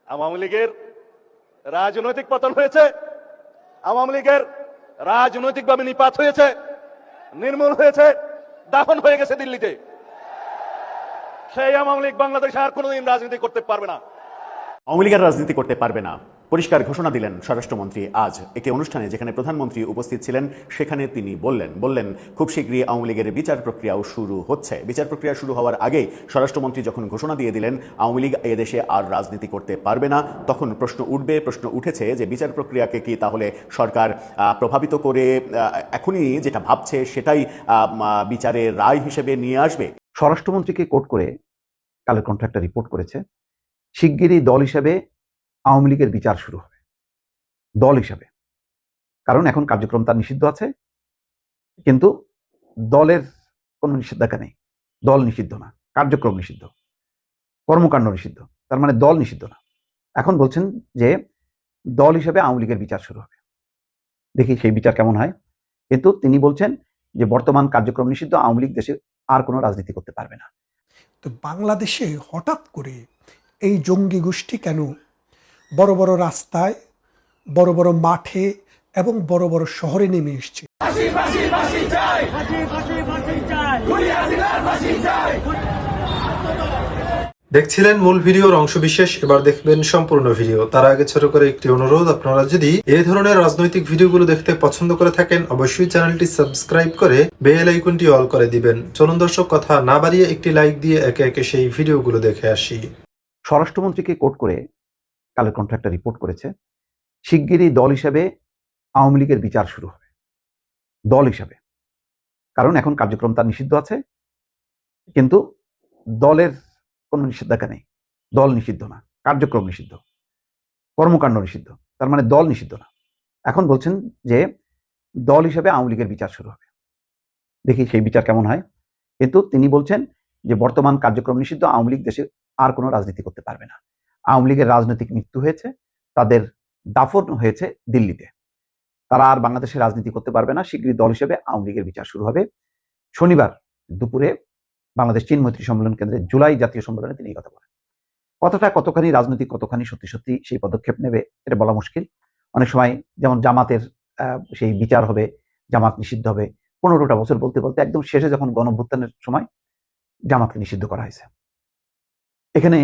আওয়ামী লীগের রাজনৈতিক পতন হয়েছে, আওয়ামী লীগের রাজনৈতিকভাবে নিপাত হয়েছে, নির্মূল হয়েছে, দাফন হয়ে গেছে দিল্লিতে। সেই আওয়ামী লীগ বাংলাদেশে আর কোনোদিন রাজনীতি করতে পারবে না। আওয়ামী লীগের রাজনীতি করতে পারবে না, পরিষ্কার ঘোষণা দিলেন স্বরাষ্ট্রমন্ত্রী আজ একটি অনুষ্ঠানে, যেখানে প্রধানমন্ত্রী উপস্থিত ছিলেন। সেখানে তিনি বললেন খুব শীঘ্রই আওয়ামী লীগের বিচার প্রক্রিয়াও শুরু হচ্ছে। বিচার প্রক্রিয়া শুরু হওয়ার আগেই স্বরাষ্ট্রমন্ত্রী যখন ঘোষণা দিয়ে দিলেন আওয়ামী লীগ এদেশে আর রাজনীতি করতে পারবে না, তখন প্রশ্ন উঠেছে যে বিচার প্রক্রিয়াকে কি তাহলে সরকার প্রভাবিত করে এখনই যেটা ভাবছে সেটাই বিচারের রায় হিসেবে নিয়ে আসবে? স্বরাষ্ট্রমন্ত্রীকে কোট করে কালের কণ্ঠ একটা রিপোর্ট করেছে, শিগগিরই দল হিসেবে আওয়ামী লীগের বিচার শুরু হবে। দল হিসাবে, কারণ এখন কার্যক্রম তার নিষিদ্ধ আছে, কিন্তু দলের কোনো নিষেধাজ্ঞা নেই। দল নিষিদ্ধ না, কার্যক্রম নিষিদ্ধ, কর্মকাণ্ড নিষিদ্ধ, তার মানে দল নিষিদ্ধ না। এখন বলছেন যে দল হিসেবে আওয়ামী লীগের বিচার শুরু হবে। দেখি সেই বিচার কেমন হয়। কিন্তু তিনি বলছেন যে বর্তমান কার্যক্রম নিষিদ্ধ, আওয়ামী লীগ দেশে আর কোনো রাজনীতি করতে পারবে না। তো বাংলাদেশে হঠাৎ করে এই জঙ্গি গোষ্ঠী কেন বড় বড় রাস্তায়, বড় বড় মাঠে এবং বড় বড় শহরে নেমে এসছে? দেখছিলেন মূল ভিডিওর অংশবিশেষ, এবার দেখবেন সম্পূর্ণ ভিডিও। তার আগে ছোট করে একটি অনুরোধ, আপনারা যদি এই ধরনের রাজনৈতিক ভিডিওগুলো দেখতে পছন্দ করে থাকেন অবশ্যই চ্যানেলটি সাবস্ক্রাইব করে বেল আইকনটি অল করে দিবেন। চলুন দর্শক, কথা না বাড়িয়ে একটি লাইক দিয়ে একে একে সেই ভিডিওগুলো দেখে আসি। স্বরাষ্ট্রমন্ত্রীকে কোট করে কালের কণ্ঠ একটা রিপোর্ট করেছে, শিগগিরই দল হিসাবে আওয়ামী লীগের বিচার শুরু হবে। দল হিসাবে, কারণ এখন কার্যক্রম তার নিষিদ্ধ আছে, কিন্তু দলের কোনো নিষেধাজ্ঞা নেই। দল নিষিদ্ধ না, কার্যক্রম নিষিদ্ধ, কর্মকাণ্ড নিষিদ্ধ, তার মানে দল নিষিদ্ধ না। এখন বলছেন যে দল হিসাবে আওয়ামী লীগের বিচার শুরু হবে। দেখি সেই বিচার কেমন হয়। কিন্তু তিনি বলছেন যে বর্তমান কার্যক্রম নিষিদ্ধ, আওয়ামী লীগ দেশে আর কোনো রাজনীতি করতে পারবে না। আওয়ামী লীগের রাজনৈতিক মৃত্যু হয়েছে, তাদের দাফন হয়েছে দিল্লিতে, তারা আর বাংলাদেশে রাজনীতি করতে পারবে না। শীঘ্রই দল হিসেবে আওয়ামী লীগের বিচার শুরু হবে। শনিবার দুপুরে বাংলাদেশ চীন মৈত্রী সম্মেলন কেন্দ্রে জুলাই জাতীয় সম্মেলনে তিনি এই কথা বলেন। কথাটা কতখানি রাজনৈতিক, কতখানি সত্যি সত্যি সেই পদক্ষেপ নেবে এটা বলা মুশকিল। অনেক সময় যেমন জামাতের সেই বিচার হবে, জামাত নিষিদ্ধ হবে, 15টা বছর বলতে বলতে একদম শেষে যখন গণঅভ্যুত্থানের সময় জামাতকে নিষিদ্ধ করা হয়েছে। এখানে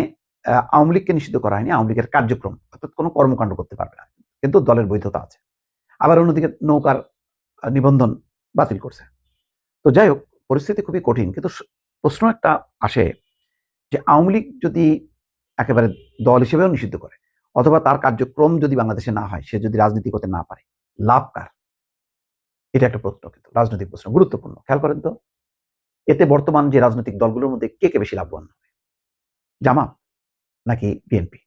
আওয়ামী লীগকে নিষিদ্ধ করা হয়নি, আওয়ামী লীগের কার্যক্রম অর্থাৎ কোনো কর্মকাণ্ড করতে পারবে না, কিন্তু দলের বৈধতা আছে। আবার অন্যদিকে নৌকার নিবন্ধন বাতিল করছে। তো যাই হোক, পরিস্থিতি খুবই কঠিন। কিন্তু প্রশ্ন একটা আসে যে আওয়ামী লীগ যদি একেবারে দল হিসেবেও নিষিদ্ধ করে, অথবা তার কার্যক্রম যদি বাংলাদেশে না হয়, সে যদি রাজনীতি করতে না পারে, লাভ কার? এটা একটা প্রশ্ন, কিন্তু রাজনৈতিক প্রশ্ন, গুরুত্বপূর্ণ। খেয়াল করেন তো, এতে বর্তমান যে রাজনৈতিক দলগুলোর মধ্যে কে বেশি লাভবান হবে, জামাত নাকি বিএনপি?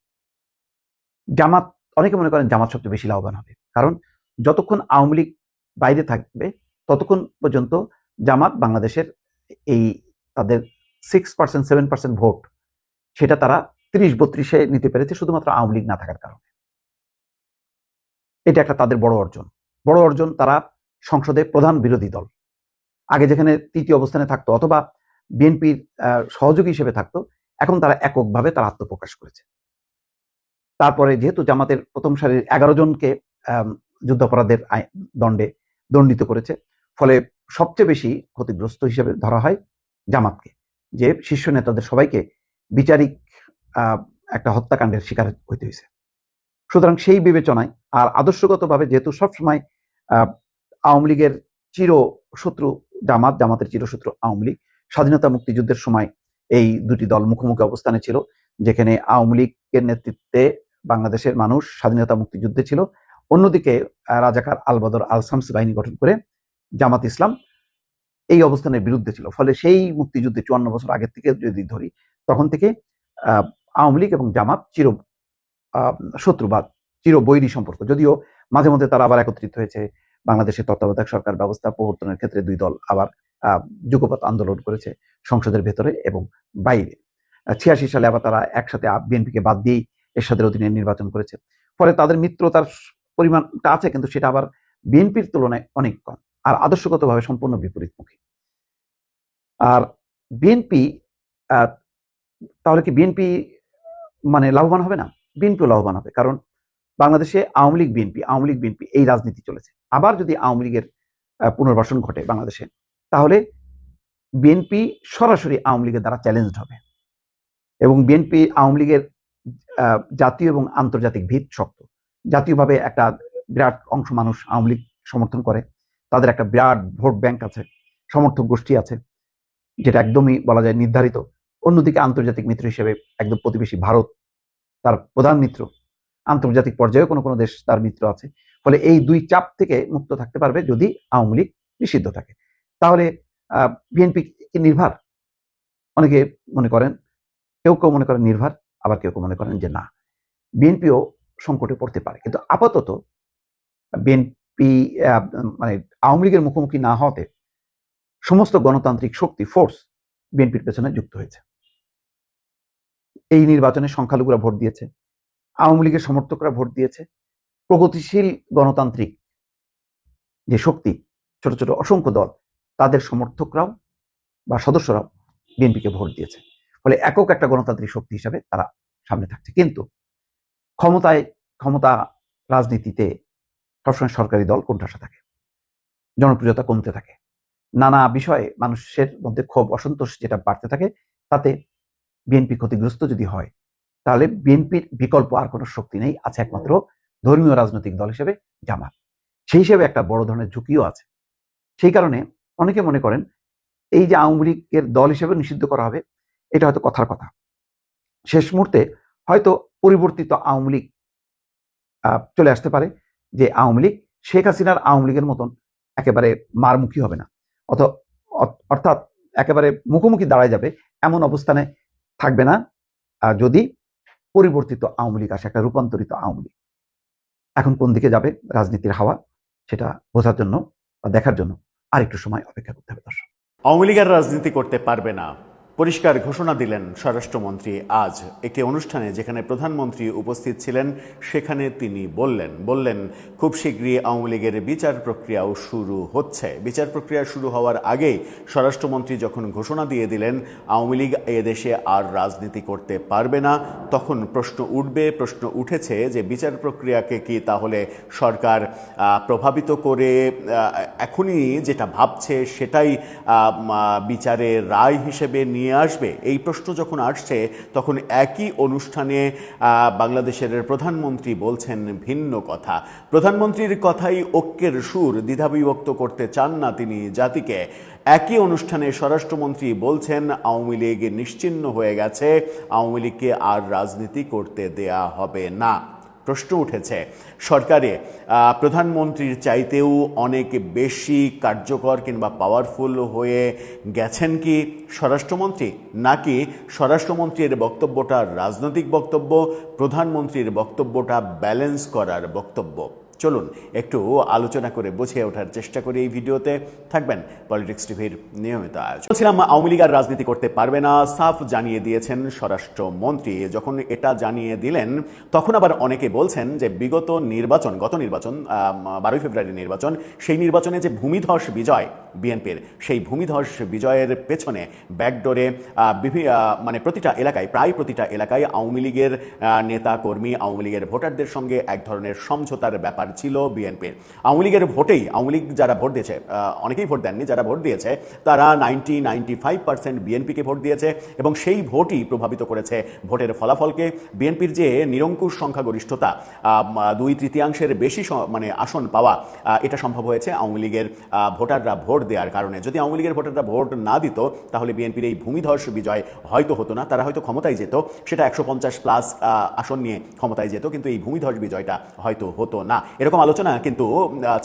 জামাত, অনেকে মনে করেন জামাত সবচেয়ে বেশি লাভবান হবে, কারণ যতক্ষণ আওয়ামী লীগ বাইরে থাকবে ততক্ষণ পর্যন্ত জামাত বাংলাদেশের এই তাদের 6% 7% ভোট, সেটা তারা 30-32-এ নিতে পেরেছে শুধুমাত্র আওয়ামী লীগ না থাকার কারণে। এটা একটা তাদের বড় অর্জন। তারা সংসদে প্রধান বিরোধী দল, আগে যেখানে তৃতীয় অবস্থানে থাকতো অথবা বিএনপির সহযোগী হিসেবে থাকতো, এখন তারা এককভাবে তারা আত্মপ্রকাশ করেছে। তারপরে যেহেতু জামাতের প্রথম সারির 11 জনকে যুদ্ধাপরাধের দণ্ডে দণ্ডিত করেছে, ফলে সবচেয়ে বেশি ক্ষতিগ্রস্ত হিসেবে ধরা হয় জামাতকে, যে শীর্ষ নেতাদের সবাইকে বিচারিক একটা হত্যাকাণ্ডের শিকার হইতে হয়েছে। সুতরাং সেই বিবেচনায়, আর আদর্শগতভাবে যেহেতু সবসময় আওয়ামী লীগের চিরশত্রু জামাত, জামাতের চিরশত্রু আওয়ামী লীগ, স্বাধীনতা মুক্তিযুদ্ধের সময় এই দুটি দল মুখোমুখি অবস্থানে ছিল, যেখানে আওয়ামী লীগের নেতৃত্বে বাংলাদেশের মানুষ স্বাধীনতা মুক্তিযুদ্ধে ছিল, অন্যদিকে রাজাকার আল বদর আল শামস বাহিনী গঠন করে জামাত ইসলাম এই অবস্থানের বিরুদ্ধে ছিল। ফলে সেই মুক্তিযুদ্ধে 54 বছর আগের থেকে যদি ধরি, তখন থেকে আওয়ামী লীগ এবং জামাত চির শত্রু বা চির বৈরী সম্পর্ক। যদিও মাঝে মধ্যে তারা আবার একত্রিত হয়েছে, বাংলাদেশের তত্ত্বাবধায়ক সরকার ব্যবস্থা প্রবর্তনের ক্ষেত্রে দুই দল আবার যুগপৎ আন্দোলন করেছে সংসদের ভেতরে এবং বাইরে। 86 সালে আবার তারা একসাথে বিএনপিকে বাদ দিয়েই এরশাদের অধীনে নির্বাচন করেছে। ফলে তাদের মিত্রতার পরিমাণটা আছে, কিন্তু সেটা আবার বিএনপির তুলনায় অনেক কম, আর আদর্শগতভাবে সম্পূর্ণ বিপরীতমুখী। আর বিএনপি, তাহলে কি বিএনপি মানে লাভবান হবে না? বিএনপিও লাভবান হবে, কারণ বাংলাদেশে আওয়ামী লীগ বিএনপি এই রাজনীতি চলেছে। আবার যদি আওয়ামী লীগের পুনর্বাসন ঘটে বাংলাদেশে, তাহলে বিএনপি সরাসরি আওয়ামী লীগের দ্বারা চ্যালেঞ্জড হবে এবং বিএনপি আওয়ামী লীগের জাতীয় এবং আন্তর্জাতিক ভিত শক্ত। জাতীয়ভাবে একটা বিরাট অংশ মানুষ আওয়ামী লীগ সমর্থন করে, তাদের একটা বিরাট ভোট ব্যাংক আছে, সমর্থক গোষ্ঠী আছে, যেটা একদমই বলা যায় নির্ধারিত। অন্যদিকে আন্তর্জাতিক মিত্র হিসেবে একদম প্রতিবেশী ভারত তার প্রধান মিত্র, আন্তর্জাতিক পর্যায়ে কোনো কোনো দেশ তার মিত্র আছে। ফলে এই দুই চাপ থেকে মুক্ত থাকতে পারবে যদি আওয়ামী লীগ নিষিদ্ধ থাকে। তাহলে বিএনপি কি নির্ভর? অনেকে মনে করেন, কেউ কেউ মনে করেন নির্ভর, আবার কেউ কেউ মনে করেন যে না, বিএনপিও সংকটে পড়তে পারে। কিন্তু আপাতত বিএনপি মানে আওয়ামী লীগের মুখোমুখি না হওয়াতে সমস্ত গণতান্ত্রিক শক্তি ফোর্স বিএনপির পেছনে যুক্ত হয়েছে। এই নির্বাচনে সংখ্যালঘুরা ভোট দিয়েছে, আওয়ামী লীগের সমর্থকরা ভোট দিয়েছে, প্রগতিশীল গণতান্ত্রিক যে শক্তি, ছোট ছোট অসংখ্য দল, তাদের সমর্থকরাও বা সদস্যরাও বিএনপিকে ভোট দিয়েছে। ফলে একক একটা গণতান্ত্রিক শক্তি হিসাবে তারা সামনে থাকছে। কিন্তু ক্ষমতা রাজনীতিতে সবসময় সরকারি দল কোণঠাসা থাকে, জনপ্রিয়তা কমতে থাকে, নানা বিষয়ে মানুষের মধ্যে ক্ষোভ অসন্তোষ যেটা বাড়তে থাকে, তাতে বিএনপি ক্ষতিগ্রস্ত যদি হয়, তাহলে বিএনপির বিকল্প আর কোনো শক্তি নেই, আছে একমাত্র ধর্মীয় রাজনৈতিক দল হিসেবে জামাত। সেই হিসেবে একটা বড় ধরনের ঝুঁকিও আছে। সেই কারণে অনেকে মনে করেন এই যে আওয়ামী লীগের দল হিসেবে নিষিদ্ধ করা হবে, এটা হয়তো কথার কথা। শেষ মুহূর্তে হয়তো পরিবর্তিত আওয়ামী লীগ চলে আসতে পারে, যে আওয়ামী লীগ শেখ হাসিনার আওয়ামী লীগের মতন একেবারে মারমুখী হবে না, অর্থাৎ একেবারে মুখোমুখি দাঁড়ায় যাবে এমন অবস্থানে থাকবে না, যদি পরিবর্তিত আওয়ামী লীগ আসে, একটা রূপান্তরিত আওয়ামী লীগ। এখন কোন দিকে যাবে রাজনীতির হাওয়া, সেটা বোঝার জন্য বা দেখার জন্য আরেকটু সময় অপেক্ষা করতে হবে দর্শক। আওয়ামী লীগের রাজনীতি করতে পারবে না, পরিষ্কার ঘোষণা দিলেন স্বরাষ্ট্রমন্ত্রী আজ একটি অনুষ্ঠানে যেখানে প্রধানমন্ত্রী উপস্থিত ছিলেন। সেখানে তিনি বললেন খুব শীঘ্রই আওয়ামী লীগের বিচার প্রক্রিয়াও শুরু হচ্ছে। বিচার প্রক্রিয়া শুরু হওয়ার আগেই স্বরাষ্ট্রমন্ত্রী যখন ঘোষণা দিয়ে দিলেন আওয়ামী লীগ এদেশে আর রাজনীতি করতে পারবে না, তখন প্রশ্ন উঠেছে যে বিচার প্রক্রিয়াকে কি তাহলে সরকার প্রভাবিত করে এখনই যেটা ভাবছে সেটাই বিচারের রায় হিসেবে নিয়ে আসবে? এই প্রশ্ন যখন আসছে, তখন একই অনুষ্ঠানে বাংলাদেশের প্রধানমন্ত্রী বলছেন ভিন্ন কথা। প্রধানমন্ত্রীর কথাই ঐক্যের সুর, দ্বিধাবিভক্ত করতে চান না তিনি জাতিকে। একই অনুষ্ঠানে স্বরাষ্ট্রমন্ত্রী বলছেন আওয়ামী লীগ নিশ্চিহ্ন হয়ে গেছে, আওয়ামী লীগকে আর রাজনীতি করতে দেয়া হবে না। প্রশ্ন উঠেছে, সরকারে প্রধানমন্ত্রীর চাইতেও অনেক বেশি কার্যকর কিংবা পাওয়ারফুল হয়ে গেছেন কি স্বরাষ্ট্রমন্ত্রী, নাকি স্বরাষ্ট্রমন্ত্রীর বক্তব্যটা রাজনৈতিক বক্তব্য, প্রধানমন্ত্রীর বক্তব্যটা ব্যালেন্স করার বক্তব্য? চলুন একটু আলোচনা করে বুঝিয়ে ওঠার চেষ্টা করি এই ভিডিওতে। থাকবেন পলিটিক্স টিভির নিয়মিত আয়োজন। বলছিলাম আওয়ামী লীগ আর রাজনীতি করতে পারবে না, সাফ জানিয়ে দিয়েছেন স্বরাষ্ট্রমন্ত্রী। যখন এটা জানিয়ে দিলেন, তখন আবার অনেকে বলছেন যে গত নির্বাচন 12 ফেব্রুয়ারি নির্বাচন, সেই নির্বাচনে যে ভূমিধস বিজয় বিএনপির, সেই ভূমিধস বিজয়ের পেছনে ব্যাকডোরে মানে প্রায় প্রতিটা এলাকায় আওয়ামী লীগের নেতা কর্মী, আওয়ামী লীগের ভোটারদের সঙ্গে এক ধরনের সমঝোতার ব্যাপার ছিল বিএনপির। আওয়ামী লীগের ভোটেই, আওয়ামী লীগ যারা ভোট দিয়েছে, অনেকেই ভোট দেননি, যারা ভোট দিয়েছে তারা 95% বিএনপিকে ভোট দিয়েছে এবং সেই ভোটই প্রভাবিত করেছে ভোটের ফলাফলকে। বিএনপির যে নিরঙ্কুশ সংখ্যাগরিষ্ঠতা, 2/3 বেশি মানে আসন পাওয়া, এটা সম্ভব হয়েছে আওয়ামী লীগের ভোটাররা ভোট দেওয়ার কারণে। যদি আওয়ামী লীগের ভোটাররা ভোট না দিত, তাহলে বিএনপির এই ভূমিধস বিজয় হয়তো হতো না। তারা হয়তো ক্ষমতায় যেত, সেটা 150+ আসন নিয়ে ক্ষমতায় যেত, কিন্তু এই ভূমিধস বিজয়টা হয়তো হতো না। এরকম আলোচনা কিন্তু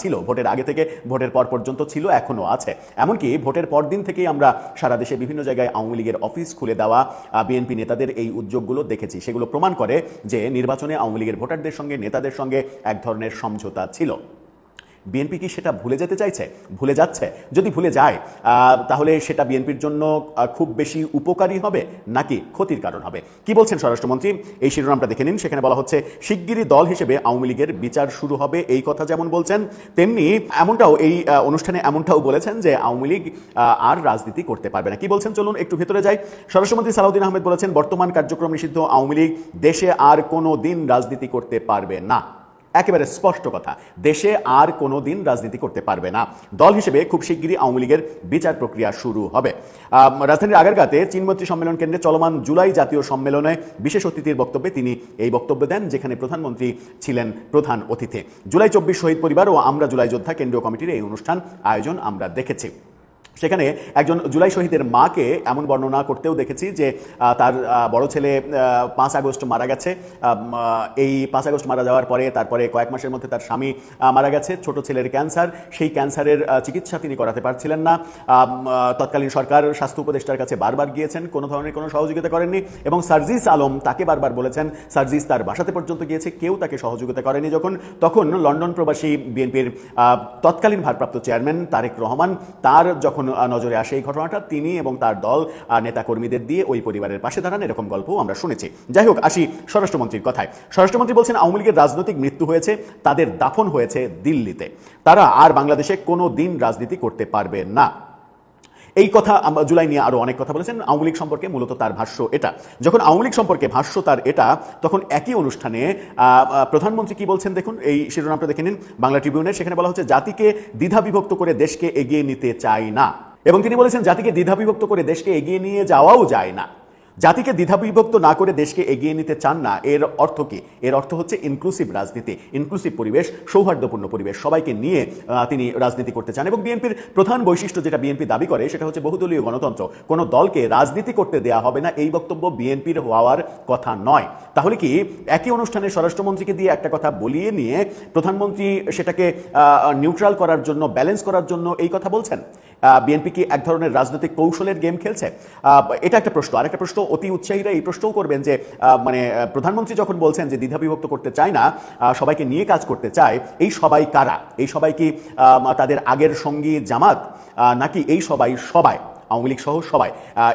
ছিল ভোটের আগে থেকে ভোটের পর পর্যন্ত ছিল, এখনো আছে। এমনকি ভোটের পর দিন থেকেই আমরা সারা দেশে বিভিন্ন জায়গায় আওয়ামী লীগের অফিস খুলে দেওয়া, বিএনপি নেতাদের এই উদ্যোগগুলো দেখেছি। সেগুলো প্রমাণ করে যে নির্বাচনে আওয়ামী লীগের ভোটারদের সঙ্গে, নেতাদের সঙ্গে এক ধরনের সমঝোতা ছিল। বিএনপি কি সেটা ভুলে যেতে চাইছে, ভুলে যাচ্ছে? যদি ভুলে যায় তাহলে সেটা বিএনপির জন্য খুব বেশি উপকারী হবে নাকি ক্ষতির কারণ হবে? কি বলছেন স্বরাষ্ট্রমন্ত্রী, এই শিরোনামটা দেখে নিন। সেখানে বলা হচ্ছে, শিগগিরই দল হিসেবে আওয়ামী লীগের বিচার শুরু হবে। এই কথা যেমন বলছেন, তেমনি এমনটাও এই অনুষ্ঠানে এমনটাও বলেছেন যে আওয়ামী লীগ আর রাজনীতি করতে পারবে না। কি বলছেন চলুন একটু ভেতরে যাই। স্বরাষ্ট্রমন্ত্রী সালাউদ্দিন আহমেদ বলেছেন, বর্তমান কার্যক্রম নিষিদ্ধ আওয়ামী লীগ দেশে আর কোনো দিন রাজনীতি করতে পারবে না। একেবারে স্পষ্ট কথা, দেশে আর কোনো দিন রাজনীতি করতে পারবে না। দল হিসেবে খুব শিগগিরই আওয়ামী লীগের বিচার প্রক্রিয়া শুরু হবে। রাজধানীর আগারগাঁতে চীনমৈত্রী সম্মেলন কেন্দ্রে চলমান জুলাই জাতীয় সম্মেলনে বিশেষ অতিথির বক্তব্যে তিনি এই বক্তব্য দেন, যেখানে প্রধানমন্ত্রী ছিলেন প্রধান অতিথি। জুলাই 24 শহীদ পরিবার ও আমরা জুলাই যোদ্ধা কেন্দ্রীয় কমিটির এই অনুষ্ঠান আয়োজন আমরা দেখেছি। সেখানে একজন জুলাই শহীদের মাকে এমন বর্ণনা করতেও দেখেছি যে তার বড় ছেলে 5 আগস্ট মারা গেছে। এই 5 আগস্ট মারা যাওয়ার পরে তারপরে কয়েক মাসের মধ্যে তার স্বামী মারা গেছে। ছোট ছেলের ক্যান্সার, সেই ক্যান্সারের চিকিৎসা তিনি করাতে পারছিলেন না। তৎকালীন সরকার স্বাস্থ্য উপদেষ্টার কাছে বারবার গিয়েছেন, কোনো ধরনের কোনো সহযোগিতা করেননি, এবং সার্জিস আলম তাকে বারবার বলেছেন, সার্জিস তার বাসাতে পর্যন্ত গিয়েছে, কেউ তাকে সহযোগিতা করেনি। তখন লন্ডন প্রবাসী বিএনপির তৎকালীন ভারপ্রাপ্ত চেয়ারম্যান তারেক রহমান, তার যখন নজরে আসে এই ঘটনাটা, তিনি এবং তার দল নেতাকর্মীদের দিয়ে ওই পরিবারের পাশে দাঁড়ান, এরকম গল্পও আমরা শুনেছি। যাই হোক, আসি স্বরাষ্ট্রমন্ত্রীর কথায়। স্বরাষ্ট্রমন্ত্রী বলছেন, আওয়ামী লীগের রাজনৈতিক মৃত্যু হয়েছে, তাদের দাফন হয়েছে দিল্লিতে, তারা আর বাংলাদেশে কোনো দিন রাজনীতি করতে পারবে না। এই কথা জুলাই নিয়ে আরো অনেক কথা বলেছেন। আওয়ামী লীগ সম্পর্কে মূলত তার ভাষ্য এটা। যখন আওয়ামী লীগ সম্পর্কে ভাষ্য তার এটা, তখন একই অনুষ্ঠানে প্রধানমন্ত্রী কি বলছেন দেখুন, এই শিরোনামটা দেখে নিন বাংলা ট্রিবিউনের। সেখানে বলা হচ্ছে, জাতিকে দ্বিধাবিভক্ত করে দেশকে এগিয়ে নিতে চাই না। এবং তিনি বলেছেন, জাতিকে দ্বিধাবিভক্ত করে দেশকে এগিয়ে নিয়ে যাওয়াও যায় না। জাতিকে দ্বিধাবিভক্ত না করে দেশকে এগিয়ে নিতে চান না, এর অর্থ কি? এর অর্থ হচ্ছে ইনক্লুসিভ রাজনীতি, ইনক্লুসিভ পরিবেশ, সৌহার্দ্যপূর্ণ পরিবেশ, সবাইকে নিয়ে তিনি রাজনীতি করতে চান। এবং বিএনপির প্রধান বৈশিষ্ট্য যেটা বিএনপি দাবি করে, সেটা হচ্ছে বহুদলীয় গণতন্ত্র। কোনো দলকে রাজনীতি করতে দেয়া হবে না, এই বক্তব্য বিএনপির হওয়ার কথা নয়। তাহলে কি একই অনুষ্ঠানে স্বরাষ্ট্রমন্ত্রীকে দিয়ে একটা কথা বলিয়ে নিয়ে প্রধানমন্ত্রী সেটাকে নিউট্রাল করার জন্য, ব্যালেন্স করার জন্য এই কথা বলছেন? বিএনপি কি এক ধরনের রাজনৈতিক কৌশলের গেম খেলছে? এটা একটা প্রশ্ন। আরেকটা প্রশ্ন, অতি উৎসাহীরা এই প্রশ্নও করবেন যে মানে প্রধানমন্ত্রী যখন বলছেন যে দ্বিধাবিভক্ত করতে চায় না, সবাইকে নিয়ে কাজ করতে চায়, এই সবাই কারা? এই সবাই কি তাদের আগের সঙ্গী জামাত, নাকি এই সবাই আওয়ামী লীগ সহ সবাই?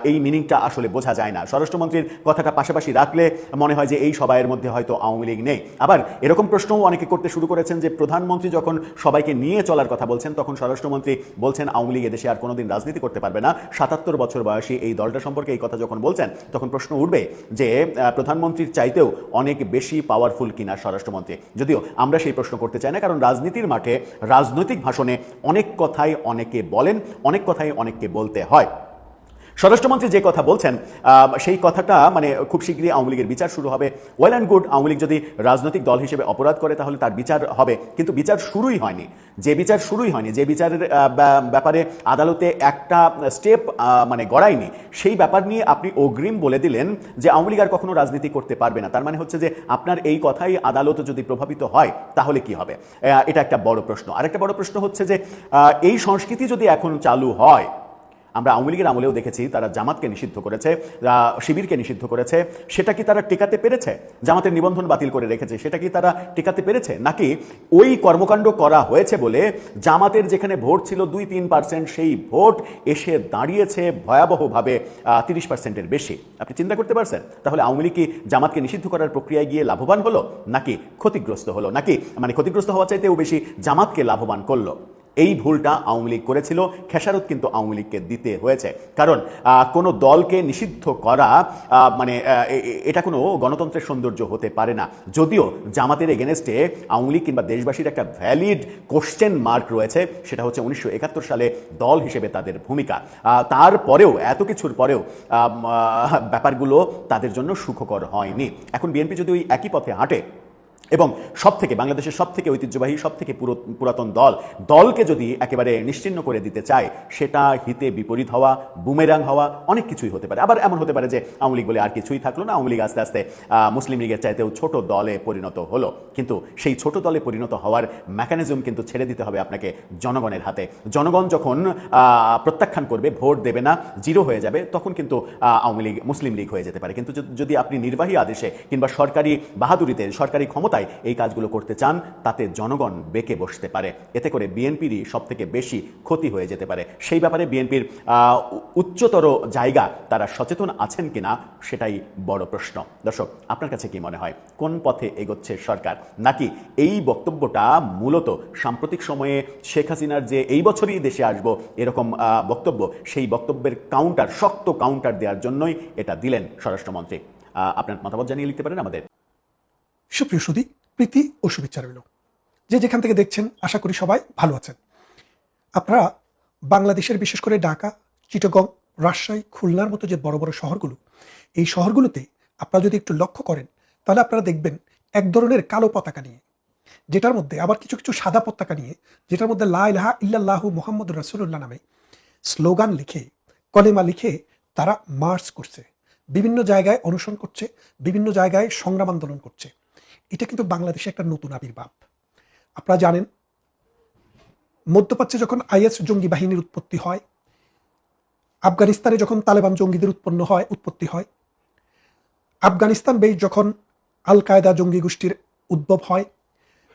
এই মিনিংটা আসলে বোঝা যায় না। স্বরাষ্ট্রমন্ত্রীর কথাটা পাশাপাশি রাখলে মনে হয় যে এই সবাইয়ের মধ্যে হয়তো আওয়ামী লীগ নেই। আবার এরকম প্রশ্নও অনেকে করতে শুরু করেছেন যে প্রধানমন্ত্রী যখন সবাইকে নিয়ে চলার কথা বলছেন, তখন স্বরাষ্ট্রমন্ত্রী বলছেন আওয়ামী লীগ এদেশে আর কোনোদিন রাজনীতি করতে পারবে না। 77 বছর বয়সী এই দলটা সম্পর্কে এই কথা যখন বলছেন, তখন প্রশ্ন উঠবে যে প্রধানমন্ত্রীর চাইতেও অনেক বেশি পাওয়ারফুল কিনা স্বরাষ্ট্রমন্ত্রী। যদিও আমরা সেই প্রশ্ন করতে চাই না, কারণ রাজনীতির মাঠে রাজনৈতিক ভাষণে অনেক কথাই অনেকে বলেন, অনেক কথাই অনেককে বলতে হয়। স্বরাষ্ট্রমন্ত্রী যে কথা বলছেন, সেই কথাটা মানে খুব শীঘ্রই আওয়ামী লীগের বিচার শুরু হবে। Well and good, Awami League যদি রাজনৈতিক দল হিসেবে অপরাধ করে তাহলে তার বিচার হবে, কিন্তু বিচার শুরুই হয়নি। যে বিচারের ব্যাপারে আদালতে একটা স্টেপ মানে গড়ায়নি, সেই ব্যাপার নিয়ে আপনি অগ্রিম বলে দিলেন যে আওয়ামী লীগ আর কখনো রাজনীতি করতে পারবে না। তার মানে হচ্ছে যে আপনার এই কথাই আদালত যদি প্রভাবিত হয় তাহলে কি হবে? এটা একটা বড় প্রশ্ন। আরেকটা বড় প্রশ্ন হচ্ছে যে এই সংস্কৃতি যদি এখন চালু হয়, আমরা আওয়ামী লীগের আমলেও দেখেছি তারা জামাতকে নিষিদ্ধ করেছে, শিবিরকে নিষিদ্ধ করেছে, সেটা কি তারা টিকাতে পেরেছে? জামাতের নিবন্ধন বাতিল করে রেখেছে, সেটা কি তারা টিকাতে পেরেছে? নাকি ওই কর্মকাণ্ড করা হয়েছে বলে জামাতের যেখানে ভোট ছিল 2-3%, সেই ভোট এসে দাঁড়িয়েছে ভয়াবহভাবে 30%-এর বেশি? আপনি চিন্তা করতে পারছেন? তাহলে আওয়ামী লীগ কি জামাতকে নিষিদ্ধ করার প্রক্রিয়ায় গিয়ে লাভবান হলো, নাকি ক্ষতিগ্রস্ত হলো? নাকি মানে ক্ষতিগ্রস্ত হওয়া চাইতেও বেশি জামাতকে লাভবান করলো? এই ভুলটা আওয়ামী লীগ করেছিল, খেসারত কিন্তু আওয়ামী লীগকে দিতে হয়েছে। কারণ কোনো দলকে নিষিদ্ধ করা মানে এটা কোনো গণতন্ত্রের সৌন্দর্য হতে পারে না। যদিও জামাতের এগেনস্টে আওয়ামী লীগ কিংবা দেশবাসীর একটা ভ্যালিড কোশ্চেন মার্ক রয়েছে, সেটা হচ্ছে 1971 সালে দল হিসেবে তাদের ভূমিকা। তারপরেও, এত কিছুর পরেও ব্যাপারগুলো তাদের জন্য সুখকর হয়নি। এখন বিএনপি যদি ওই একই পথে হাঁটে এবং বাংলাদেশের সব থেকে ঐতিহ্যবাহী, সব থেকে পুরাতন দলকে যদি একেবারে নিশ্চিহ্ন করে দিতে চায়, সেটা হিতে বিপরীত হওয়া, বুমেরাং হওয়া, অনেক কিছুই হতে পারে। আবার এমন হতে পারে যে আওয়ামী লীগ বলে আর কিছুই থাকলো না, আওয়ামী লীগ আস্তে আস্তে মুসলিম লীগের চাইতেও ছোট দলে পরিণত হলো। কিন্তু সেই ছোট দলে পরিণত হওয়ার মেকানিজম কিন্তু ছেড়ে দিতে হবে আপনাকে জনগণের হাতে। জনগণ যখন প্রত্যাখ্যান করবে, ভোট দেবে না, জিরো হয়ে যাবে, তখন কিন্তু আওয়ামী লীগ মুসলিম লীগ হয়ে যেতে পারে। কিন্তু যদি আপনি নির্বাহী আদেশে কিংবা সরকারি বাহাদুরিতে, সরকারি ক্ষমতায় ক্ষমতায় এই কাজগুলো করতে চান তাতে জনগণ বেঁকে বসতে পারে, এতে করে বিএনপিরই সব থেকে বেশি ক্ষতি হয়ে যেতে পারে। সেই ব্যাপারে বিএনপির উচ্চতর জায়গা তারা সচেতন আছেন কিনা সেটাই বড় প্রশ্ন। দর্শক, আপনার কাছে কি মনে হয়, কোন পথে এগোচ্ছে সরকার, নাকি এই বক্তব্যটা মূলত সাম্প্রতিক সময়ে শেখ হাসিনার যে এই বছরই দেশে আসবো এরকম বক্তব্য, সেই বক্তব্যের কাউন্টার, শক্ত কাউন্টার দেওয়ার জন্যই এটা দিলেন স্বরাষ্ট্রমন্ত্রী? আপনার মতামত জানিয়ে লিখতে পারেন আমাদের। সুপ্রিয় সুধী, প্রীতি ও শুভেচ্ছা রইল। যে যেখান থেকে দেখছেন আশা করি সবাই ভালো আছেন। আপনারা বাংলাদেশের বিশেষ করে ঢাকা, চিটাগং, রাজশাহী, খুলনার মতো যে বড় বড় শহরগুলো, এই শহরগুলোতে আপনারা যদি একটু লক্ষ্য করেন তাহলে আপনারা দেখবেন এক ধরনের কালো পতাকা নিয়ে, যেটার মধ্যে আবার কিছু কিছু সাদা পতাকা নিয়ে, যেটার মধ্যে লা ইলাহা ইল্লাল্লাহু মুহাম্মাদুর রাসূলুল্লাহ নামে স্লোগান লিখে, কলেমা লিখে তারা মার্চ করছে, বিভিন্ন জায়গায় অনশন করছে, বিভিন্ন জায়গায় সংগ্রাম আন্দোলন করছে। এটা কিন্তু বাংলাদেশে একটা নতুন আবির্ভাব। আপনারা জানেন, মধ্যপ্রাচ্যে যখন আইএস জঙ্গি বাহিনীর উৎপত্তি হয়, আফগানিস্তানে যখন তালেবান জঙ্গিদের উৎপত্তি হয়, আফগানিস্তান বেশ যখন আল কায়দা জঙ্গি গোষ্ঠীর উদ্ভব হয়,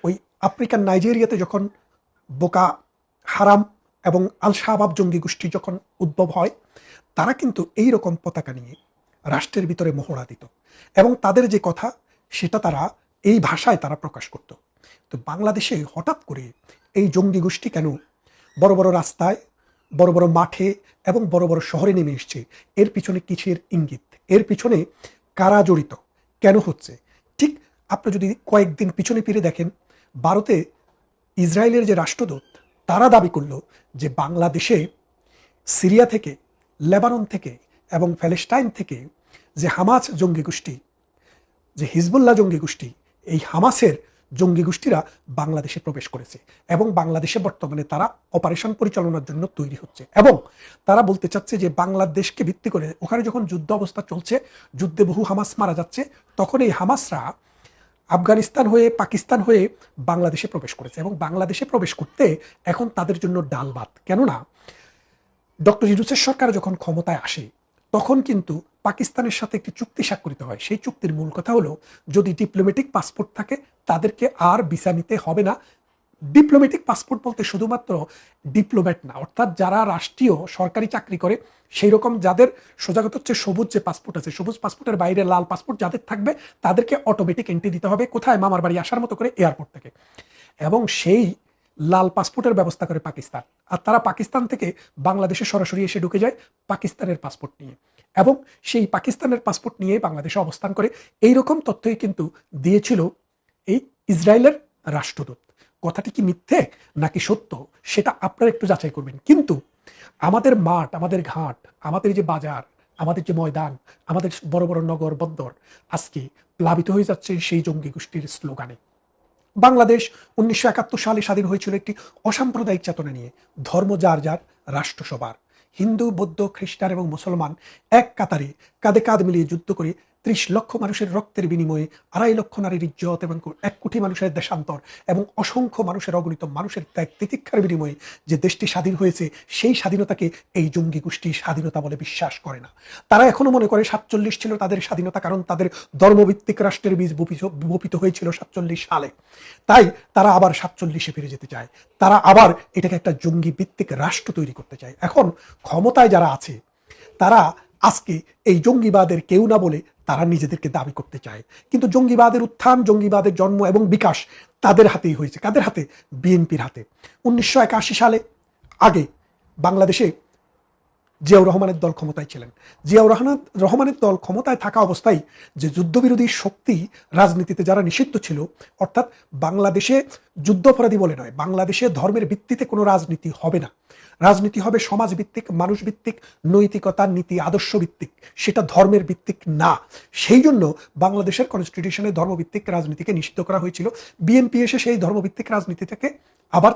ওই আফ্রিকার নাইজেরিয়াতে যখন বোকা হারাম এবং আল শাবাব জঙ্গি গোষ্ঠী যখন উদ্ভব হয়, তারা কিন্তু এই রকম পতাকা নিয়ে রাষ্ট্রের ভিতরে মহড়া দিত এবং তাদের যে কথা সেটা তারা এই ভাষায় তারা প্রকাশ করত। তো বাংলাদেশে হঠাৎ করে এই জঙ্গি গোষ্ঠী কেন বড় বড় রাস্তায়, বড় বড় মাঠে এবং বড় বড় শহরে নেমে এসছে? এর পিছনে কিসের ইঙ্গিত? এর পিছনে কারা জড়িত? কেন হচ্ছে? ঠিক আপনি যদি কয়েকদিন পিছনে ফিরে দেখেন, ভারতে ইসরায়েলের যে রাষ্ট্রদূত তারা দাবি করল যে বাংলাদেশে সিরিয়া থেকে, লেবানন থেকে এবং প্যালেস্টাইন থেকে যে হামাস জঙ্গি গোষ্ঠী, যে হিজবুল্লাহ জঙ্গি গোষ্ঠী, এই হামাসের জঙ্গি গোষ্ঠীরা বাংলাদেশে প্রবেশ করেছে এবং বাংলাদেশে বর্তমানে তারা অপারেশন পরিচালনার জন্য তৈরি হচ্ছে এবং তারা বলতে চাচ্ছে যে বাংলাদেশকে ভিত্তি করে ওখানে যখন যুদ্ধ অবস্থা চলছে, যুদ্ধে বহু হামাস মারা যাচ্ছে, তখন এই হামাসরা আফগানিস্তান হয়ে, পাকিস্তান হয়ে বাংলাদেশে প্রবেশ করেছে এবং বাংলাদেশে প্রবেশ করতে এখন তাদের জন্য ডাল ভাত। কেননা ডক্টর ইউনূসের সরকার যখন ক্ষমতায় আসে তখন কিন্তু পাকিস্তানের সাথে একটি চুক্তি স্বাক্ষরিত হয়। সেই চুক্তির মূল কথা হলো, যদি ডিপ্লোম্যাটিক পাসপোর্ট থাকে তাদেরকে আর ভিসা নিতে হবে না। ডিপ্লোম্যাটিক পাসপোর্ট বলতে শুধুমাত্র ডিপ্লোম্যাট না, অর্থাৎ যারা রাষ্ট্রীয় সরকারি চাকরি করে সেই রকম যাদের সোজাগত হচ্ছে সবুজ যে পাসপোর্ট আছে, সবুজ পাসপোর্টের বাইরে লাল পাসপোর্ট যাদের থাকবে তাদেরকে অটোমেটিক এন্ট্রি দিতে হবে। কোথায়? মামার বাড়ি আসার মতো করে এয়ারপোর্ট থেকে। এবং সেই লাল পাসপোর্টের ব্যবস্থা করে পাকিস্তান, আর তারা পাকিস্তান থেকে বাংলাদেশে সরাসরি এসে ঢুকে যায় পাকিস্তানের পাসপোর্ট নিয়ে এবং সেই পাকিস্তানের পাসপোর্ট নিয়ে বাংলাদেশে অবস্থান করে। এই রকম তথ্যই কিন্তু দিয়েছিল এই ইসরায়েলের রাষ্ট্রদূত। কথাটি কি মিথ্যে নাকি সত্য সেটা আপনারা একটু যাচাই করবেন। কিন্তু আমাদের মাঠ, আমাদের ঘাট, আমাদের যে বাজার, আমাদের যে ময়দান, আমাদের বড় বড় নগর বন্দর আজকে প্লাবিত হয়ে যাচ্ছে সেই জঙ্গি গোষ্ঠীর স্লোগানে। বাংলাদেশ 1971 সালে স্বাধীন হয়েছিল একটি অসাম্প্রদায়িক চেতনা নিয়ে। ধর্ম যার যার, রাষ্ট্র সবার। হিন্দু, বৌদ্ধ, খ্রিস্টান এবং মুসলমান এক কাতারে কাঁধে কাঁধ মিলিয়ে যুদ্ধ করে 30 লক্ষ মানুষের রক্তের বিনিময়ে 2.5 লক্ষ নারীর ইজ্জত এবং 1 কোটি মানুষের দেশান্তর এবং অসংখ্য মানুষের, অগণিত মানুষের ত্যাগ তিতিক্ষার বিনিময়ে যে দেশটি স্বাধীন হয়েছে, সেই স্বাধীনতাকে এই জঙ্গি গোষ্ঠী স্বাধীনতা বলে বিশ্বাস করে না। তারা এখনো মনে করে 47 ছিল তাদের স্বাধীনতা, কারণ তাদের ধর্মভিত্তিক রাষ্ট্রের বীজ বপিত হয়েছিল 47 সালে। তাই তারা আবার 47-এ ফিরে যেতে চায়। তারা আবার এটাকে একটা জঙ্গি ভিত্তিক রাষ্ট্র তৈরি করতে চায়। এখন ক্ষমতায় যারা আছে তারা আজকে এই জঙ্গিবাদের কেউ না বলে তারা নিজেদেরকে দাবি করতে চায়। কিন্তু জঙ্গিবাদের উত্থান, জঙ্গিবাদের জন্ম এবং বিকাশ তাদের হাতেই হয়েছে। কাদের হাতে? বিএনপির হাতে। 1981 সালে আগে বাংলাদেশে জিয়াউর রহমানের দল ক্ষমতায় ছিলেন। জিয়াউর রহমানের দল ক্ষমতায় থাকা অবস্থায় যে যুদ্ধবিরোধী শক্তি রাজনীতিতে যারা নিষিদ্ধ ছিল, অর্থাৎ বাংলাদেশে যুদ্ধাপরাধী বলে নয়, বাংলাদেশে ধর্মের ভিত্তিতে কোনো রাজনীতি হবে না। রাজনীতি হবে সমাজ ভিত্তিক, মানুষ ভিত্তিক, নৈতিকতা, নীতি, আদর্শ ভিত্তিক, সেটা ধর্মের ভিত্তিক না। সেই জন্য বাংলাদেশের কনস্টিটিউশনে ধর্মভিত্তিক রাজনীতিকে নিষিদ্ধ করা হয়েছিল। বিএনপি এসে সেই ধর্মভিত্তিক রাজনীতিটাকে আবার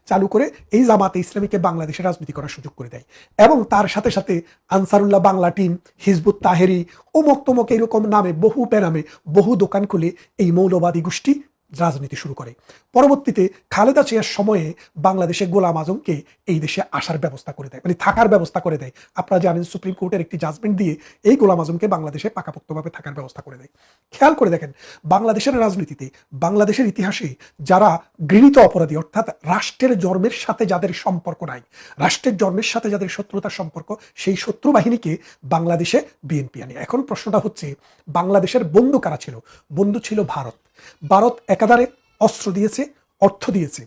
চালু করে এই জামাতে ইসলামীকে বাংলাদেশের রাজনীতি করার সুযোগ করে দেয় এবং তার সাথে সাথে আনসারুল্লাহ বাংলা টিম, হিজবুত তাহেরি, অমুক তমক এরকম নামে বহু বেনামে বহু দোকান খুলে এই মৌলবাদী গোষ্ঠী রাজনীতি শুরু করে। পরবর্তীতে খালেদা জিয়ার সময়ে বাংলাদেশে গোলাম আজমকে এই দেশে আসার ব্যবস্থা করে দেয়, মানে থাকার ব্যবস্থা করে দেয়। আপনারা জানেন সুপ্রিম কোর্টের একটি জাজমেন্ট দিয়ে এই গোলাম আজমকে বাংলাদেশে পাকাপোক্তভাবে থাকার ব্যবস্থা করে দেয়। খেয়াল করে দেখেন, বাংলাদেশের রাজনীতিতে, বাংলাদেশের ইতিহাসে যারা গৃহীত অপরাধী, অর্থাৎ রাষ্ট্রের জন্মের সাথে যাদের সম্পর্ক নাই, রাষ্ট্রের জন্মের সাথে যাদের শত্রুতার সম্পর্ক, সেই শত্রু বাহিনীকে বাংলাদেশে বিএনপি আনে। এখন প্রশ্নটা হচ্ছে, বাংলাদেশের বন্ধু কারা ছিল? বন্ধু ছিল ভারত। ভারত একাধারে অস্ত্র দিয়েছে, অর্থ দিয়েছে,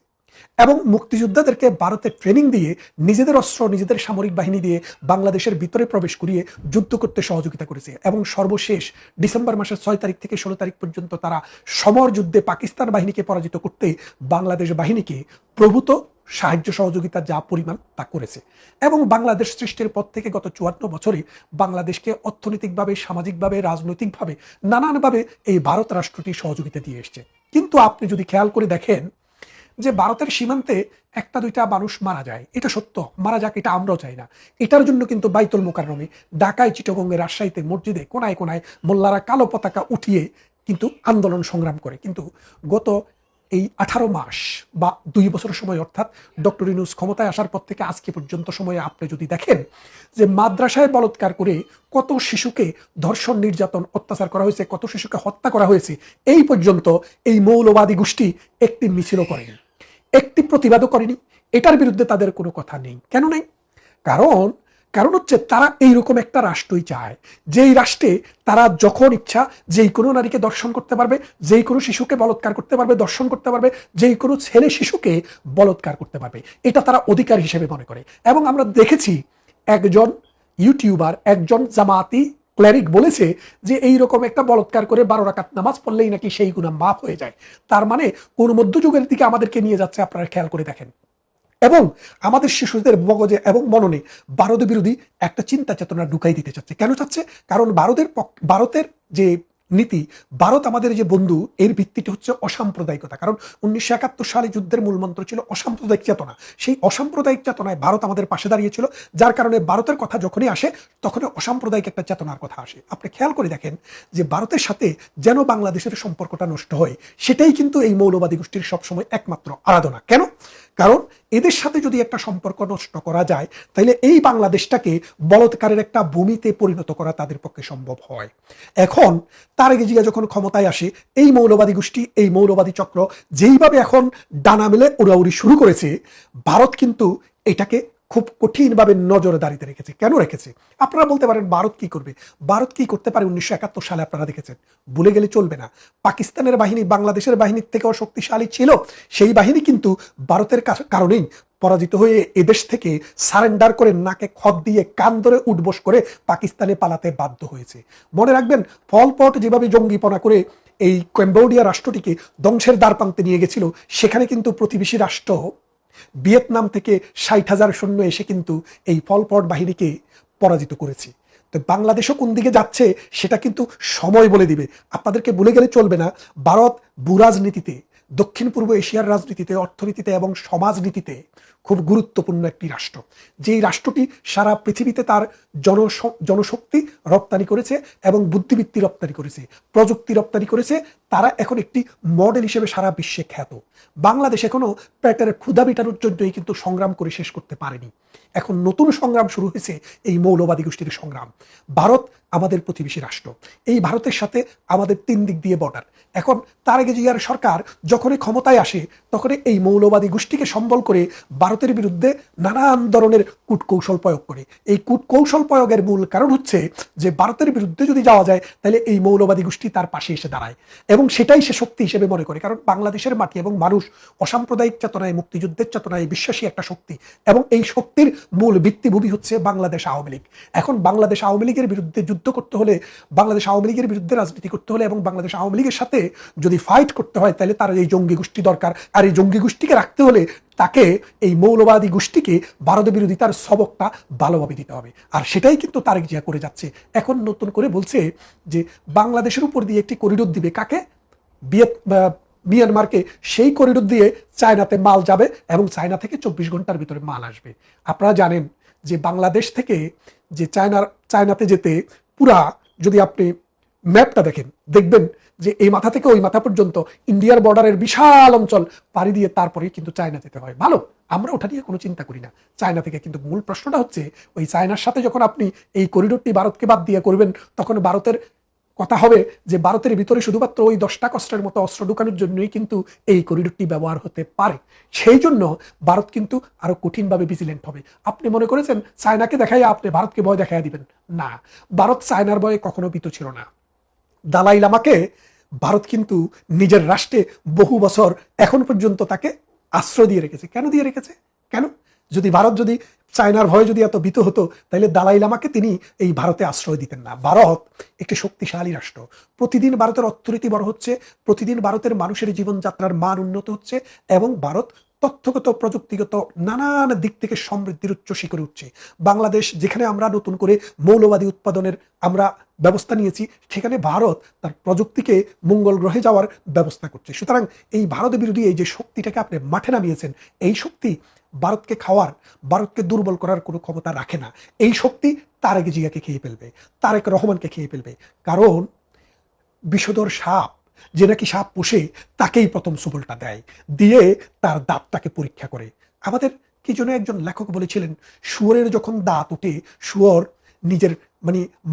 এবং মুক্তিযোদ্ধাদেরকে ভারতে ট্রেনিং দিয়ে নিজেদের অস্ত্র, নিজেদের সামরিক বাহিনী দিয়ে বাংলাদেশের ভিতরে প্রবেশ করিয়ে যুদ্ধ করতে সহযোগিতা করেছে। এবং সর্বশেষ ডিসেম্বর মাসের 6 তারিখ থেকে 16 তারিখ পর্যন্ত তারা সমর যুদ্ধে পাকিস্তান বাহিনীকে পরাজিত করতে বাংলাদেশ বাহিনীকে প্রভূত সাহায্য সহযোগিতা যা পরিমাণ তা করেছে। এবং বাংলাদেশ সৃষ্টির পর থেকে গত 54 বছরে বাংলাদেশকে অর্থনৈতিকভাবে, সামাজিকভাবে, রাজনৈতিকভাবে নানানভাবে এই ভারত রাষ্ট্রটি সহযোগিতা দিয়ে এসছে। কিন্তু আপনি যদি খেয়াল করে দেখেন যে ভারতের সীমান্তে একটা দুইটা মানুষ মারা যায়, এটা সত্য, মারা যাক, এটা আমরাও চাই না। এটার জন্য কিন্তু বাইতুল মোকাররমে, ঢাকায়, চিটাগংয়ে, রাজশাহীতে, মসজিদে কোনায় কোনায় মোল্লারা কালো পতাকা উঠিয়ে কিন্তু আন্দোলন সংগ্রাম করে। কিন্তু গত এই 18 মাস বা 2 বছর সময়, অর্থাৎ ডক্টর ইউনূস ক্ষমতায় আসার পর থেকে আজকে পর্যন্ত সময়ে আপনি যদি দেখেন যে মাদ্রাসায় বলাৎকার করে কত শিশুকে ধর্ষণ, নির্যাতন, অত্যাচার করা হয়েছে, কত শিশুকে হত্যা করা হয়েছে, এই পর্যন্ত এই মৌলবাদী গোষ্ঠী একটি মিছিলও করেনি, একটি প্রতিবাদও করেনি। এটার বিরুদ্ধে তাদের কোনো কথা নেই। কেন নেই? কারণ হচ্ছে তারা এইরকম একটা রাষ্ট্রই চায়, যেই রাষ্ট্রে তারা যখন ইচ্ছা যেই কোনো নারীকে দর্শন করতে পারবে, যেই কোনো শিশুকে বলাৎকার করতে পারবে, দর্শন করতে পারবে, যেই কোনো ছেলে শিশুকে বলাৎকার করতে পারবে। এটা তারা অধিকার হিসেবে মনে করে। এবং আমরা দেখেছি একজন ইউটিউবার, একজন জামাতি ক্লেরিক বলেছে যে এইরকম একটা বলাৎকার করে 12 রাকাত নামাজ পড়লেই নাকি সেই গুনাহ মাফ হয়ে যায়। তার মানে কোন মধ্যযুগের দিকে আমাদেরকে নিয়ে যাচ্ছে, আপনারা খেয়াল করে দেখেন। এবং আমাদের শিশুদের মগজে এবং মননে ভারত বিরোধী একটা চিন্তা চেতনা ঢুকাই দিতে চাচ্ছে। কেন চাচ্ছে? কারণ ভারতের যে নীতি, ভারত আমাদের যে বন্ধু, এর ভিত্তিটা হচ্ছে অসাম্প্রদায়িকতা। কারণ 1971 সালে যুদ্ধের মূল মন্ত্র ছিল অসাম্প্রদায়িক চেতনা। সেই অসাম্প্রদায়িক চেতনায় ভারত আমাদের পাশে দাঁড়িয়েছিল, যার কারণে ভারতের কথা যখনই আসে তখনই অসাম্প্রদায়িক একটা চেতনার কথা আসে। আপনি খেয়াল করে দেখেন যে ভারতের সাথে যেন বাংলাদেশের সম্পর্কটা নষ্ট হয়, সেটাই কিন্তু এই মৌলবাদী গোষ্ঠীর সবসময় একমাত্র আরাধনা। কেন? কারণ এদের সাথে যদি একটা সম্পর্ক নষ্ট করা যায়, তাহলে এই বাংলাদেশটাকে বলৎকারের একটা ভূমিতে পরিণত করা তাদের পক্ষে সম্ভব হয়। এখন তারেক জিয়া যখন ক্ষমতায় আসে, এই মৌলবাদী গোষ্ঠী, এই মৌলবাদী চক্র যেইভাবে এখন ডানা মেলে উড়াউড়ি শুরু করেছে, ভারত কিন্তু এটাকে খুব কঠিনভাবে নজরদারিতে রেখেছে। কেন রেখেছে? আপনারা বলতে পারেন ভারত কি করবে? ভারত কি করতে পারে 1971 সালে আপনারা দেখেছেন, ভুলে গেলে চলবে না। পাকিস্তানের বাহিনী বাংলাদেশের বাহিনীর থেকেও শক্তিশালী ছিল। সেই বাহিনী কিন্তু ভারতের কারণেই পরাজিত হয়ে এদেশ থেকে সারেন্ডার করে, নাকে খত দিয়ে, কান ধরে উঠবোস করে পাকিস্তানে পালাতে বাধ্য হয়েছে। মনে রাখবেন, পল পট যেভাবে জঙ্গিপনা করে এই কম্বোডিয়া রাষ্ট্রটিকে ধ্বংসের দ্বারপ্রান্তে নিয়ে গেছিল, সেখানে কিন্তু প্রতিবেশী রাষ্ট্র ভিয়েতনাম থেকে 60,000 সৈন্য এসে কিন্তু এই পল পট বাহিনীকে পরাজিত করেছে। তো বাংলাদেশও কোন দিকে যাচ্ছে সেটা কিন্তু সময় বলে দিবে। আপনাদেরকে ভুলে গেলে চলবে না, ভারত ভূরাজনীতিতে, দক্ষিণ পূর্ব এশিয়ার রাজনীতিতে, অর্থনীতিতে এবং সমাজনীতিতে খুব গুরুত্বপূর্ণ একটি রাষ্ট্র। যেই রাষ্ট্রটি সারা পৃথিবীতে তার জনশক্তি রপ্তানি করেছে এবং বুদ্ধিবৃত্তি রপ্তানি করেছে, প্রযুক্তি রপ্তানি করেছে। তারা এখন একটি মডেল হিসেবে সারা বিশ্বে খ্যাত। বাংলাদেশ এখনো পেটের ক্ষুধা মেটানোর জন্যই কিন্তু সংগ্রাম করে শেষ করতে পারেনি। এখন নতুন সংগ্রাম শুরু হয়েছে, এই মৌলবাদী গোষ্ঠীর সংগ্রাম। ভারত আমাদের প্রতিবেশী রাষ্ট্র, এই ভারতের সাথে আমাদের 3 দিক দিয়ে বর্ডার। এখন তারেক জিয়ার সরকার যখনই ক্ষমতায় আসে, তখনই এই মৌলবাদী গোষ্ঠীকে সম্বল করে ভারতের বিরুদ্ধে নানান ধরনের কূটকৌশল প্রয়োগ করে। এই কূটকৌশল প্রয়োগের মূল কারণ হচ্ছে যে ভারতের বিরুদ্ধে যদি যাওয়া যায়, তাহলে এই মৌলবাদী গোষ্ঠী তার পাশে এসে দাঁড়ায়, এবং সেটাই সে শক্তি হিসেবে মনে করে। কারণ বাংলাদেশের মাটি এবং মানুষ অসাম্প্রদায়িক চেতনায়, মুক্তিযুদ্ধের চেতনায় বিশ্বাসী একটা শক্তি, এবং এই শক্তির মূল ভিত্তিভূমি হচ্ছে বাংলাদেশ আওয়ামী লীগ। এখন বাংলাদেশ আওয়ামী লীগের বিরুদ্ধে যুদ্ধ করতে হলে, বাংলাদেশ আওয়ামী লীগের বিরুদ্ধে রাজনীতি করতে হলে এবং বাংলাদেশ আওয়ামী লীগের সাথে যদি ফাইট করতে হয়, তাহলে তার এই জঙ্গি গোষ্ঠী দরকার। আর এই জঙ্গি গোষ্ঠীকে রাখতে হলে তাকে, এই মৌলবাদী গোষ্ঠীকে ভারত বিরোধিতার সবকটা ভালোভাবে দিতে হবে। আর সেটাই কিন্তু তারেক জিয়া করে যাচ্ছে। এখন নতুন করে বলছে যে বাংলাদেশের উপর দিয়ে একটি করিডোর দিবে। কাকে? মিয়ানমারকে। সেই করিডোর দিয়ে চায়নাতে মাল যাবে এবং চায়না থেকে 24 ঘন্টার ভিতরে মাল আসবে। আপনারা জানেন যে বাংলাদেশ থেকে যে চায়নাতে যেতে পুরা, যদি আপনি ম্যাপটা দেখেন, দেখবেন যে এই মাথা থেকে ওই মাথা পর্যন্ত ইন্ডিয়ার বর্ডারের বিশাল অঞ্চল পাড়ি দিয়ে তারপরে কিন্তু চায়না যেতে হয়। ভালো, আমরা ওটা নিয়ে কোনো চিন্তা করি না চায়না থেকে। কিন্তু মূল প্রশ্নটা হচ্ছে ওই চায়নার সাথে যখন আপনি এই করিডোরটি ভারতকে বাদ দিয়ে করবেন, তখন ভারতের কথা হবে যে ভারতের ভিতরে শুধুমাত্র ওই 10টা অস্ত্রের মতো অস্ত্র ঢুকানোর জন্যই কিন্তু এই করিডোরটি ব্যবহার হতে পারে। সেই জন্য ভারত কিন্তু আরো কঠিনভাবে ভিজিলেন্ট হবে। আপনি মনে করেছেন চায়নাকে দেখাই আপনি ভারতকে ভয় দেখাইয়া দিবেন? না, ভারত চায়নার ভয়ে কখনো ভীত ছিল না। দালাই লামাকে ভারত কিন্তু নিজের রাষ্ট্রে বহু বছর এখন পর্যন্ত তাকে আশ্রয় দিয়ে রেখেছে। কেন দিয়ে রেখেছে? কেন? ভারত যদি চায়নার ভয়ে যদি এত ভীত হতো, তাহলে দালাই লামাকে তিনি এই ভারতে আশ্রয় দিতেন না। ভারত একটি শক্তিশালী রাষ্ট্র। প্রতিদিন ভারতের অর্থনীতি বড় হচ্ছে, প্রতিদিন ভারতের মানুষের জীবনযাত্রার মান উন্নত হচ্ছে, এবং ভারত তথ্যগত প্রযুক্তিগত নানান দিক থেকে সমৃদ্ধির উচ্চ শিখরে উঠছে। বাংলাদেশ যেখানে আমরা নতুন করে মৌলবাদী উৎপাদনের আমরা ব্যবস্থা নিয়েছি, সেখানে ভারত তার প্রযুক্তিকে মঙ্গল গ্রহে যাওয়ার ব্যবস্থা করছে। সুতরাং এই ভারত বিরোধী এই যে শক্তিটাকে আপনি মাঠে নামিয়েছেন, এই শক্তি ভারতকে খাওয়ার, ভারতকে দুর্বল করার কোনো ক্ষমতা রাখে না। এই শক্তি তারেক জিয়াকে খেয়ে ফেলবে, তারেক রহমানকে খেয়ে ফেলবে। কারণ বিষধর সাপ, যে নাকি সাপ পোষে, তাকেই প্রথম সুবলটা দেয়, দিয়ে তার দাঁতটাকে পরীক্ষা করে। আমাদের কি জন্য একজন লেখক বলেছিলেন, শুয়োরের যখন দাঁত ওঠে, শুয়োর নিজের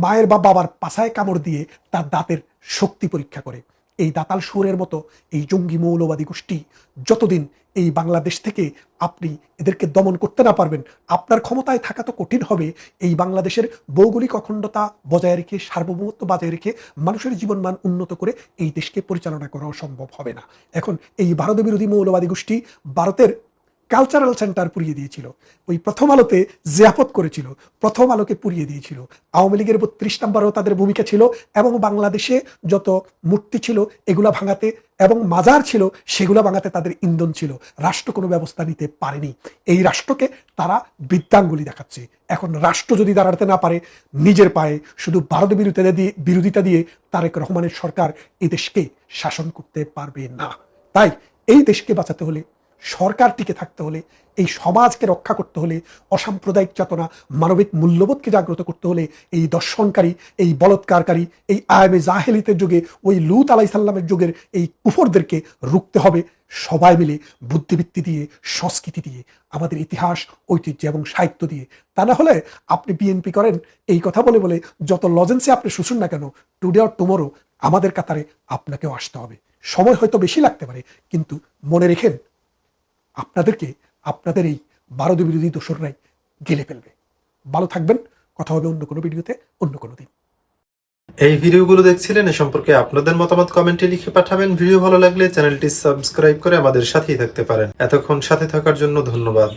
মায়ের বা বাবার পাছায় কামড় দিয়ে তার দাঁতের শক্তি পরীক্ষা করে। এই দাতাল শুয়োরের মতো এই জঙ্গি মৌলবাদী গোষ্ঠী যতদিন এই বাংলাদেশ থেকে আপনি এদেরকে দমন করতে না পারবেন, আপনার ক্ষমতায় থাকা তো কঠিন হবে। এই বাংলাদেশের ভৌগোলিক অখণ্ডতা বজায় রেখে, সার্বভৌমত্ব বজায় রেখে মানুষের জীবনমান উন্নত করে এই দেশকে পরিচালনা করাও সম্ভব হবে না। এখন এই ভারত বিরোধী মৌলবাদী গোষ্ঠী ভারতের কালচারাল সেন্টার পুড়িয়ে দিয়েছিল, ওই প্রথম আলোতে জিয়াফত করেছিল, প্রথম আলোকে পুড়িয়ে দিয়েছিল। আওয়ামী লীগের 32 নম্বরেও তাদের ভূমিকা ছিল, এবং বাংলাদেশে যত মূর্তি ছিল এগুলা ভাঙাতে এবং মাজার ছিল সেগুলা ভাঙাতে তাদের ইন্ধন ছিল। রাষ্ট্র কোনো ব্যবস্থা নিতে পারেনি। এই রাষ্ট্রকে তারা বৃদ্ধাঙ্গুলি দেখাচ্ছে। এখন রাষ্ট্র যদি দাঁড়াতে না পারে নিজের পায়ে, শুধু ভারত বিরোধিতা দিয়ে তারেক রহমানের সরকার এই দেশকে শাসন করতে পারবে না। তাই এই দেশকে বাঁচাতে হলে, সরকার টিকে থাকতে হলে, এই সমাজকে রক্ষা করতে হলে, অসাম্প্রদায়িক চেতনা, মানবিক মূল্যবোধকে জাগ্রত করতে হলে, এই দর্শনকারী, এই বলৎকারকারী, এই আয়ামে জাহেলিতের যুগে, ওই লূত আলাইসাল্লামের যুগের এই কুফরদেরকে রুখতে হবে সবাই মিলে, বুদ্ধিবৃত্তি দিয়ে, সংস্কৃতি দিয়ে, আমাদের ইতিহাস, ঐতিহ্য এবং সাহিত্য দিয়ে। তা না হলে আপনি বিএনপি করেন এই কথা বলে বলে যত লজেন্সে আপনি শুশুন না কেন, টুডে অর টুমোরো আমাদের কাতারে আপনাকেও আসতে হবে। সময় হয়তো বেশি লাগতে পারে, কিন্তু মনে রেখেন আপনাদেরকে আপনাদের এই ভারত বিরোধী দোসররাই গেলে ফেলবে। ভালো থাকবেন, কথা হবে অন্য কোনো ভিডিওতে, অন্য কোনো দিন। এই ভিডিওগুলো দেখছিলেন, এ সম্পর্কে আপনাদের মতামত কমেন্টে লিখে পাঠাবেন। ভিডিও ভালো লাগলে চ্যানেলটি সাবস্ক্রাইব করে আমাদের সাথেই থাকতে পারেন। এতক্ষণ সাথে থাকার জন্য ধন্যবাদ।